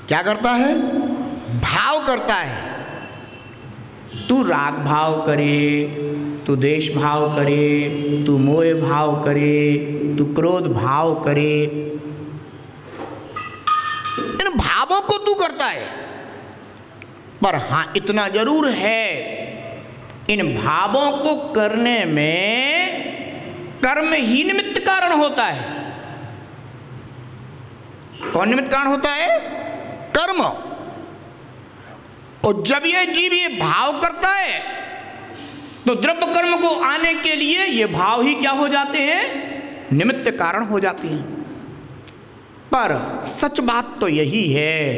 क्या करता है? भाव करता है। तू राग भाव करे, तू द्वेष भाव करे, तू मोह भाव करे, तू क्रोध भाव करे, इन भावों को तू करता है। पर हां इतना जरूर है, इन भावों को करने में कर्म ही निमित्त कारण होता है। कौन निमित्त कारण होता है? कर्म। और जब ये जीव ये भाव करता है तो द्रव्य कर्म को आने के लिए ये भाव ही क्या हो जाते हैं? निमित्त कारण हो जाते हैं। पर सच बात तो यही है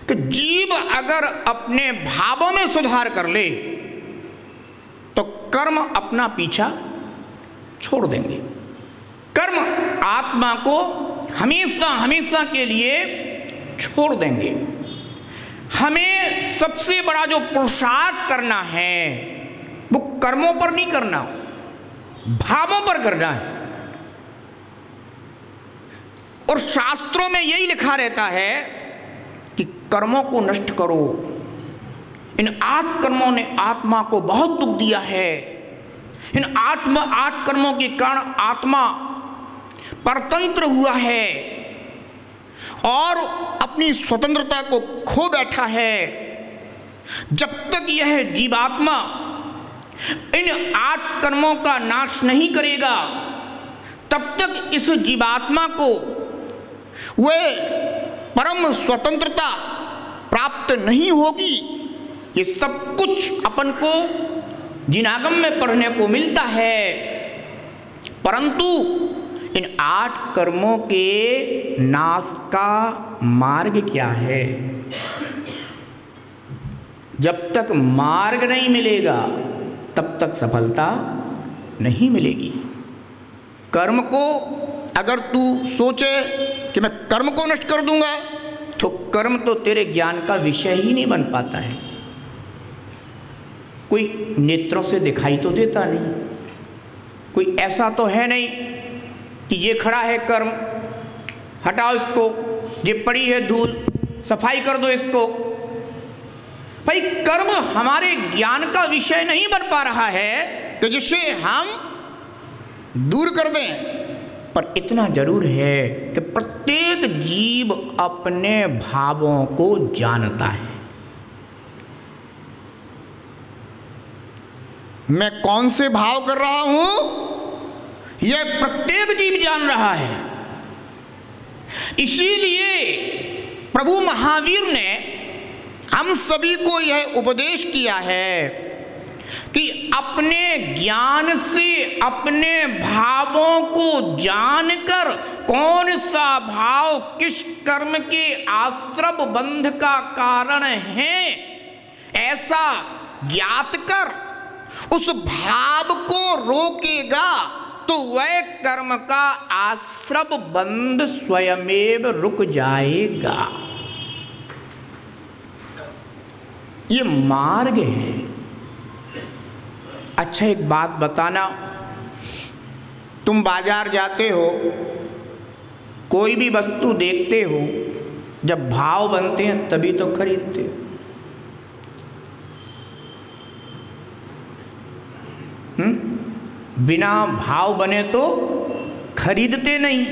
कि जीव अगर अपने भावों में सुधार कर ले तो कर्म अपना पीछा छोड़ देंगे। कर्म आत्मा को हमेशा हमेशा के लिए छोड़ देंगे। हमें सबसे बड़ा जो पुरुषार्थ करना है वो कर्मों पर नहीं करना, भावों पर करना है। और शास्त्रों में यही लिखा रहता है कि कर्मों को नष्ट करो। इन 8 कर्मों ने आत्मा को बहुत दुख दिया है। इन 8 कर्मों के कारण आत्मा परतंत्र हुआ है और अपनी स्वतंत्रता को खो बैठा है। जब तक यह जीवात्मा इन 8 कर्मों का नाश नहीं करेगा तब तक इस जीवात्मा को वह परम स्वतंत्रता प्राप्त नहीं होगी। ये सब कुछ अपन को जिनागम में पढ़ने को मिलता है, परंतु इन 8 कर्मों के नाश का मार्ग क्या है? जब तक मार्ग नहीं मिलेगा तब तक सफलता नहीं मिलेगी। कर्म को अगर तू सोचे कि मैं कर्म को नष्ट कर दूंगा तो कर्म तो तेरे ज्ञान का विषय ही नहीं बन पाता है। कोई नेत्रों से दिखाई तो देता नहीं, कोई ऐसा तो है नहीं कि ये खड़ा है कर्म, हटाओ इसको, ये पड़ी है धूल, सफाई कर दो इसको। भाई कर्म हमारे ज्ञान का विषय नहीं बन पा रहा है कि जिसे हम दूर कर दें। पर इतना जरूर है कि प्रत्येक जीव अपने भावों को जानता है। मैं कौन से भाव कर रहा हूं यह प्रत्येक जीव जान रहा है। इसीलिए प्रभु महावीर ने हम सभी को यह उपदेश किया है कि अपने ज्ञान से अपने भावों को जानकर कौन सा भाव किस कर्म के आश्रव बंध का कारण है ऐसा ज्ञात कर उस भाव को रोकेगा तो वह कर्म का आश्रव बंध स्वयमेव रुक जाएगा। ये मार्ग है। अच्छा एक बात बताना, तुम बाजार जाते हो, कोई भी वस्तु देखते हो, जब भाव बनते हैं तभी तो खरीदते हो। बिना भाव बने तो खरीदते नहीं।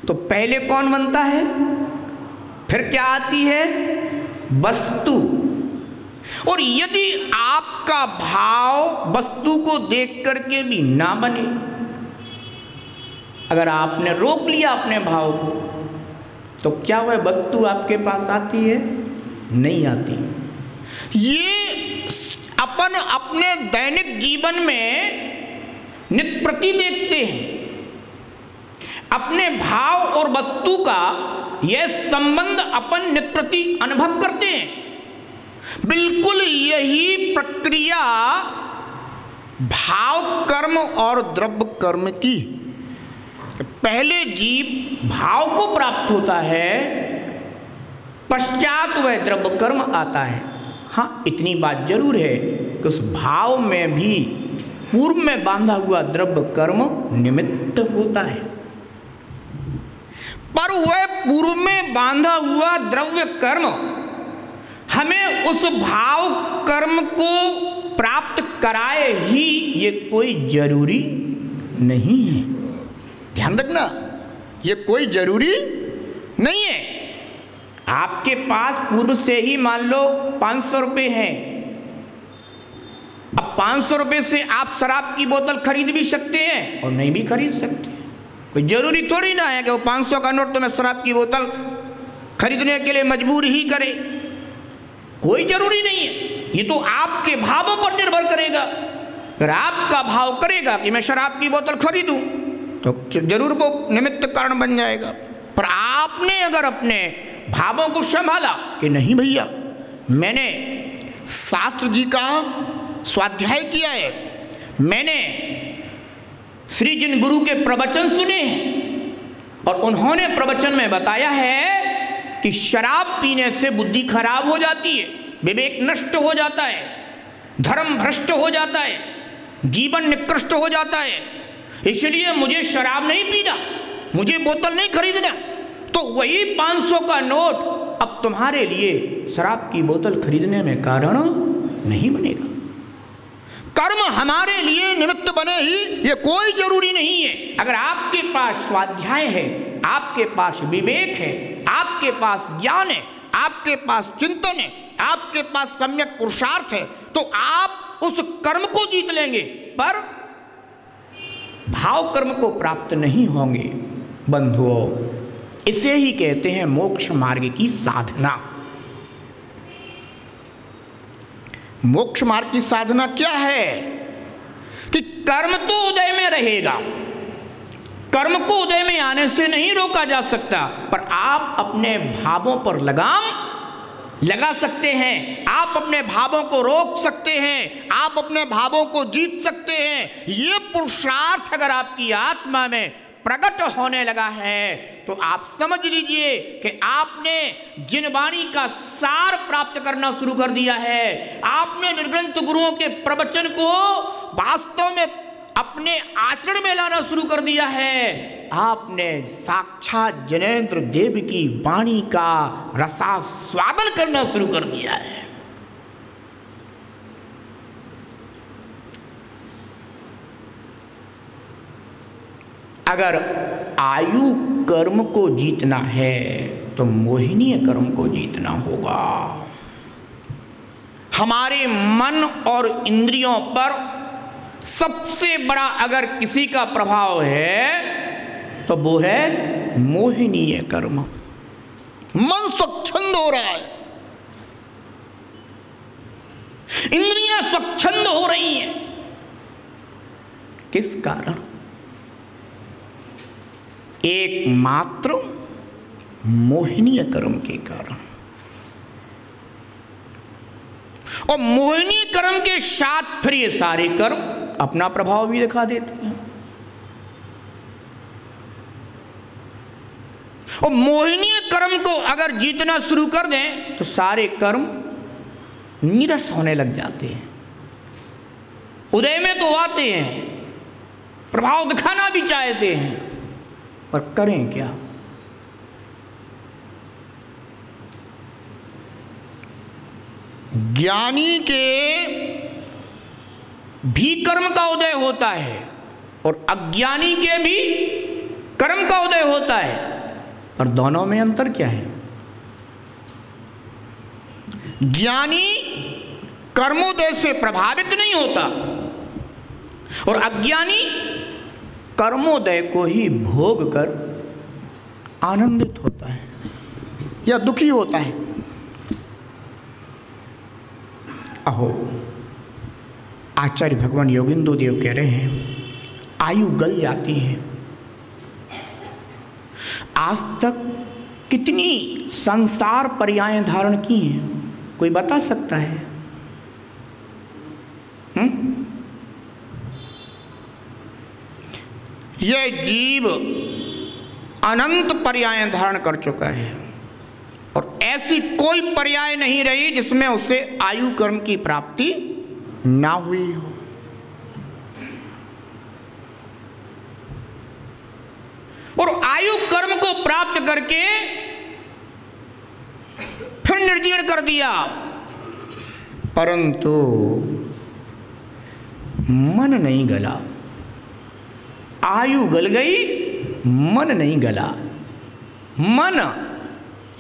तो पहले कौन बनता है, फिर क्या आती है? वस्तु। और यदि आपका भाव वस्तु को देख करके भी ना बने, अगर आपने रोक लिया अपने भाव को, तो क्या वह वस्तु आपके पास आती है? नहीं आती। ये अपन अपने दैनिक जीवन में नित्य प्रति देखते हैं। अपने भाव और वस्तु का यह संबंध अपन नित्य प्रति अनुभव करते हैं। बिल्कुल यही प्रक्रिया भाव कर्म और द्रव्य कर्म की। पहले जीव भाव को प्राप्त होता है, पश्चात वह द्रव्य कर्म आता है। हाँ, इतनी बात जरूर है कि उस भाव में भी पूर्व में बांधा हुआ द्रव्य कर्म निमित्त होता है। पर वह पूर्व में बांधा हुआ द्रव्य कर्म हमें उस भाव कर्म को प्राप्त कराए ही, ये कोई जरूरी नहीं है। ध्यान रखना, ये कोई जरूरी नहीं है। आपके पास पूर्व से ही मान लो 500 रुपये हैं, अब 500 रुपये से आप शराब की बोतल खरीद भी सकते हैं और नहीं भी खरीद सकते। कोई जरूरी थोड़ी ना है कि वो 500 का नोट तो मैं शराब की बोतल खरीदने के लिए मजबूर ही करे, कोई जरूरी नहीं है। ये तो आपके भावों पर निर्भर करेगा। अगर आपका भाव करेगा कि मैं शराब की बोतल खरीदूं तो जरूर वो निमित्त कारण बन जाएगा। पर आपने अगर अपने भावों को संभाला कि नहीं भैया, मैंने शास्त्र जी का स्वाध्याय किया है, मैंने श्री जिन गुरु के प्रवचन सुने हैं और उन्होंने प्रवचन में बताया है कि शराब पीने से बुद्धि खराब हो जाती है, विवेक नष्ट हो जाता है, धर्म भ्रष्ट हो जाता है, जीवन निकृष्ट हो जाता है, इसलिए मुझे शराब नहीं पीना, मुझे बोतल नहीं खरीदना। तो वही 500 का नोट अब तुम्हारे लिए शराब की बोतल खरीदने में कारण नहीं बनेगा। कर्म हमारे लिए निमित्त बने ही, ये कोई जरूरी नहीं है। अगर आपके पास स्वाध्याय है, आपके पास विवेक है, आपके पास ज्ञान है, आपके पास चिंतन है, आपके पास सम्यक पुरुषार्थ है, तो आप उस कर्म को जीत लेंगे, पर भाव कर्म को प्राप्त नहीं होंगे। बंधुओं, इसे ही कहते हैं मोक्ष मार्ग की साधना। मोक्ष मार्ग की साधना क्या है कि कर्म तो उदय में रहेगा, कर्म को उदय में आने से नहीं रोका जा सकता, पर आप अपने भावों पर लगाम लगा सकते हैं, आप अपने भावों को रोक सकते हैं, आप अपने भावों को जीत सकते हैं। ये पुरुषार्थ अगर आपकी आत्मा में प्रकट होने लगा है तो आप समझ लीजिए कि आपने जिन वाणी का सार प्राप्त करना शुरू कर दिया है। आपने निर्ग्रंथ गुरुओं के प्रवचन को वास्तव में अपने आचरण में लाना शुरू कर दिया है। आपने साक्षात जनेंद्र देव की वाणी का रसास्वादन करना शुरू कर दिया है। अगर आयु कर्म को जीतना है तो मोहिनीय कर्म को जीतना होगा। हमारे मन और इंद्रियों पर सबसे बड़ा अगर किसी का प्रभाव है तो वो है मोहिनीय कर्म। मन स्वच्छंद हो रहा है, इंद्रियां स्वच्छंद हो रही हैं। किस कारण? एकमात्र मोहिनीय कर्म के कारण। और मोहिनीय कर्म के साथ फिर ये सारे कर्म अपना प्रभाव भी दिखा देते हैं। और मोहिनीय कर्म को अगर जीतना शुरू कर दें तो सारे कर्म नीरस होने लग जाते हैं। उदय में तो आते हैं, प्रभाव दिखाना भी चाहते हैं, पर करें क्या? ज्ञानी के भी कर्म का उदय होता है और अज्ञानी के भी कर्म का उदय होता है, पर दोनों में अंतर क्या है? ज्ञानी कर्मोदय से प्रभावित नहीं होता और अज्ञानी कर्मोदय को ही भोग कर आनंदित होता है या दुखी होता है। अहो, आचार्य भगवान योगिंदु देव कह रहे हैं आयु गल जाती है। आज तक कितनी संसार पर्यायें धारण की हैं, कोई बता सकता है? यह जीव अनंत पर्याय धारण कर चुका है और ऐसी कोई पर्याय नहीं रही जिसमें उसे आयु कर्म की प्राप्ति ना हुई हो। और आयु कर्म को प्राप्त करके फिर निर्जीर्ण कर दिया, परंतु मन नहीं गला। आयु गल गई, मन नहीं गला। मन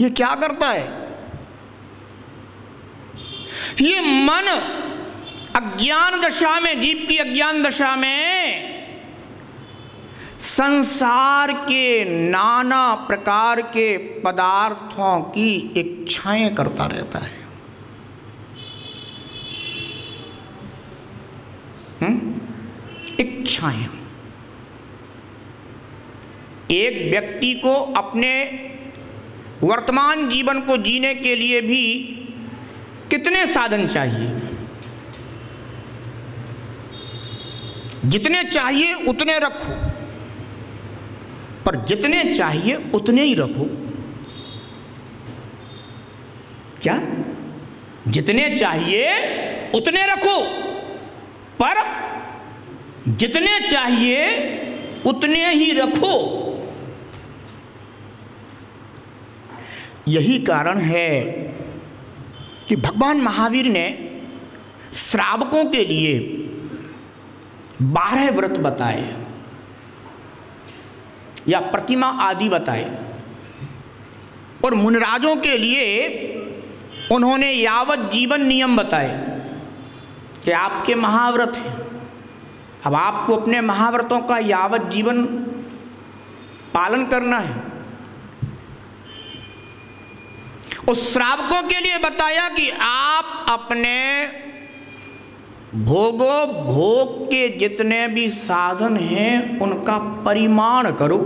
ये क्या करता है? ये मन अज्ञान दशा में, जीव की अज्ञान दशा में संसार के नाना प्रकार के पदार्थों की इच्छाएं करता रहता है। इच्छाएं। एक व्यक्ति को अपने वर्तमान जीवन को जीने के लिए भी कितने साधन चाहिए? जितने चाहिए उतने रखो, पर जितने चाहिए उतने ही रखो। क्या? जितने चाहिए उतने रखो, पर जितने चाहिए उतने ही रखो। यही कारण है कि भगवान महावीर ने श्रावकों के लिए 12 व्रत बताए या प्रतिमा आदि बताए, और मुनिराजों के लिए उन्होंने यावत जीवन नियम बताए कि आपके महाव्रत हैं, अब आपको अपने महाव्रतों का यावत जीवन पालन करना है। उस श्रावकों के लिए बताया कि आप अपने भोग के जितने भी साधन हैं उनका परिमाण करो।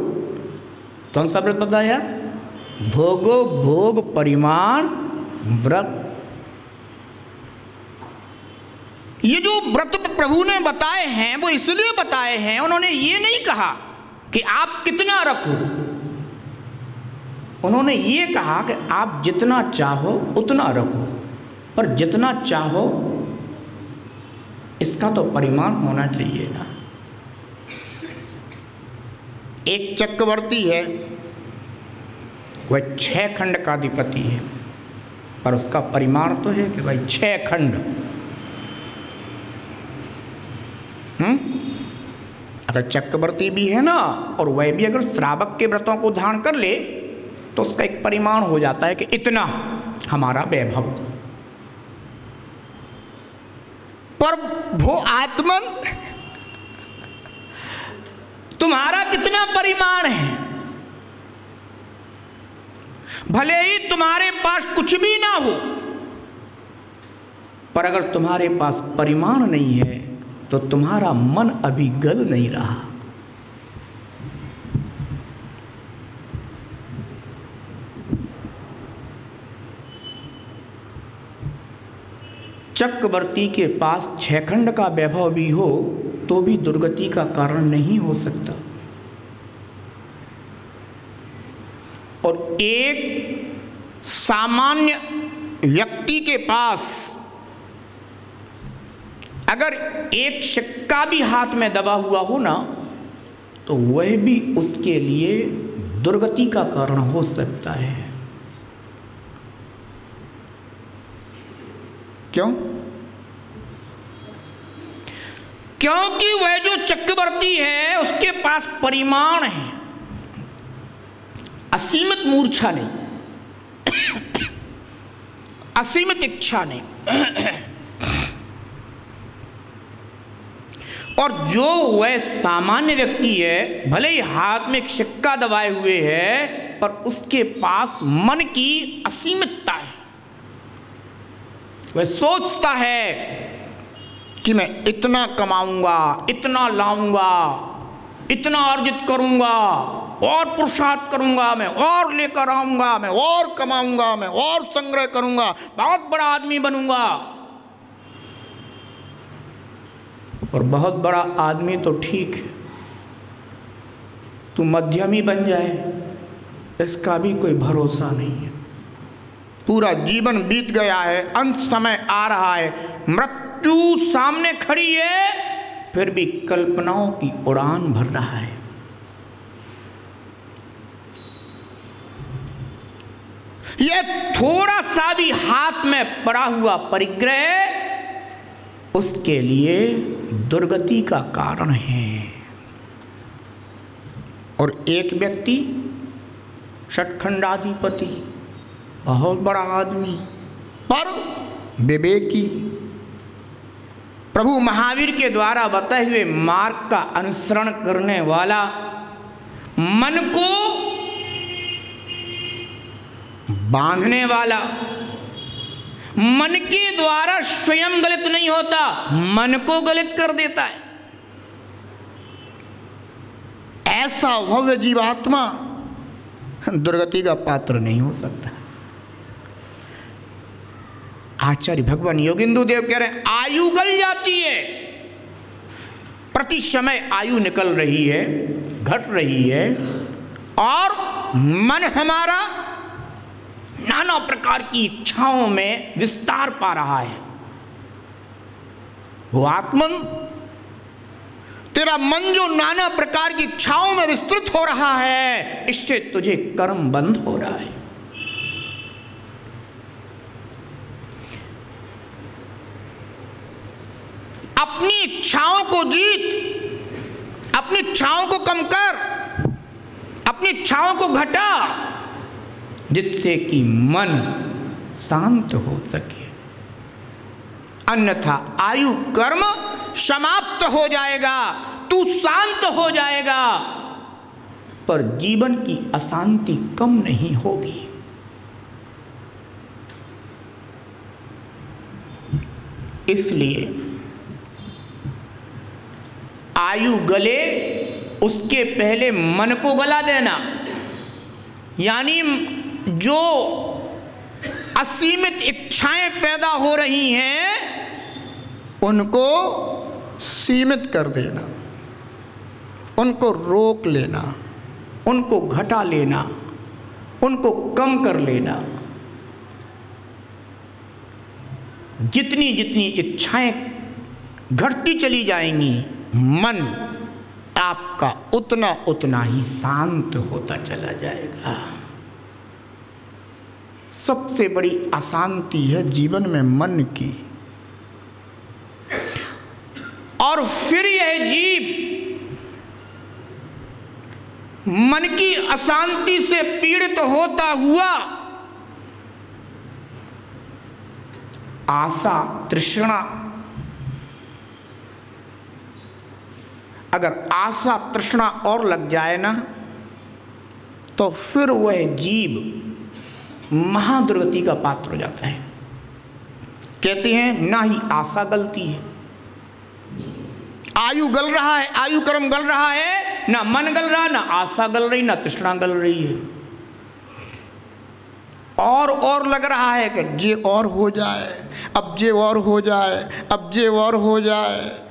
कौन सा व्रत बताया? भोग परिमाण व्रत। ये जो व्रत प्रभु ने बताए हैं वो इसलिए बताए हैं, उन्होंने ये नहीं कहा कि आप कितना रखो, उन्होंने ये कहा कि आप जितना चाहो उतना रखो, पर जितना चाहो इसका तो परिमाण होना चाहिए ना। एक चक्रवर्ती है, वह 6 खंड का अधिपति है, पर उसका परिमाण तो है कि भाई 6 खंड। अगर चक्रवर्ती भी है ना, और वह भी अगर श्रावक के व्रतों को धारण कर ले तो उसका एक परिमाण हो जाता है कि इतना हमारा वैभव। पर वो आत्मन तुम्हारा कितना परिमाण है? भले ही तुम्हारे पास कुछ भी ना हो, पर अगर तुम्हारे पास परिमाण नहीं है तो तुम्हारा मन अभी गल नहीं रहा। चक्रवर्ती के पास 6 खंड का वैभव भी हो तो भी दुर्गति का कारण नहीं हो सकता। और एक सामान्य व्यक्ति के पास अगर एक सिक्का भी हाथ में दबा हुआ हो ना, तो वह भी उसके लिए दुर्गति का कारण हो सकता है। क्यों? क्योंकि वह जो चक्रवर्ती है उसके पास परिमाण है, असीमित मूर्छा नहीं, असीमित इच्छा नहीं। और जो वह सामान्य व्यक्ति है, भले ही हाथ में एक सिक्का दबाए हुए है, पर उसके पास मन की असीमितता है। वह सोचता है कि मैं इतना कमाऊंगा, इतना लाऊंगा, इतना अर्जित करूंगा, और पुरुषार्थ करूंगा, मैं और लेकर आऊंगा, मैं और कमाऊंगा, मैं और संग्रह करूंगा, बहुत बड़ा आदमी बनूंगा। और बहुत बड़ा आदमी तो ठीक है, तू मध्यम ही बन जाए इसका भी कोई भरोसा नहीं है। पूरा जीवन बीत गया है, अंत समय आ रहा है, मृत्यु सामने खड़ी है, फिर भी कल्पनाओं की उड़ान भर रहा है। ये थोड़ा सा भी हाथ में पड़ा हुआ परिग्रह उसके लिए दुर्गति का कारण है। और एक व्यक्ति षटखंडाधिपति, बहुत बड़ा आदमी, पर विवेकी, प्रभु महावीर के द्वारा बताए हुए मार्ग का अनुसरण करने वाला, मन को बांधने वाला, मन के द्वारा स्वयं गलत नहीं होता, मन को गलत कर देता है, ऐसा भव्य जीवात्मा दुर्गति का पात्र नहीं हो सकता। आचार्य भगवान योगिंदु देव कह रहे हैं आयु गल जाती है, प्रति समय आयु निकल रही है, घट रही है, और मन हमारा नाना प्रकार की इच्छाओं में विस्तार पा रहा है। वो आत्मन, तेरा मन जो नाना प्रकार की इच्छाओं में विस्तृत हो रहा है, इससे तुझे कर्म बंध हो रहा है। अपनी इच्छाओं को जीत, अपनी इच्छाओं को कम कर, अपनी इच्छाओं को घटा, जिससे कि मन शांत हो सके। अन्यथा आयु कर्म समाप्त हो जाएगा, तू शांत हो जाएगा, पर जीवन की अशांति कम नहीं होगी। इसलिए आयु गले उसके पहले मन को गला देना, यानी जो असीमित इच्छाएं पैदा हो रही हैं उनको सीमित कर देना, उनको रोक लेना, उनको घटा लेना, उनको कम कर लेना। जितनी जितनी इच्छाएं घटती चली जाएंगी, मन आपका उतना उतना ही शांत होता चला जाएगा। सबसे बड़ी अशांति है जीवन में मन की, और फिर यह जीव मन की अशांति से पीड़ित होता हुआ आशा तृष्णा, अगर आशा तृष्णा और लग जाए ना, तो फिर वह जीव महादुर्गति का पात्र हो जाता है। कहते हैं ना ही आशा गलती है, आयु गल रहा है, आयु कर्म गल रहा है, ना मन गल रहा, ना आशा गल रही, ना तृष्णा गल रही है। और लग रहा है कि जे और हो जाए, अब जे और हो जाए, अब जे और हो जाए।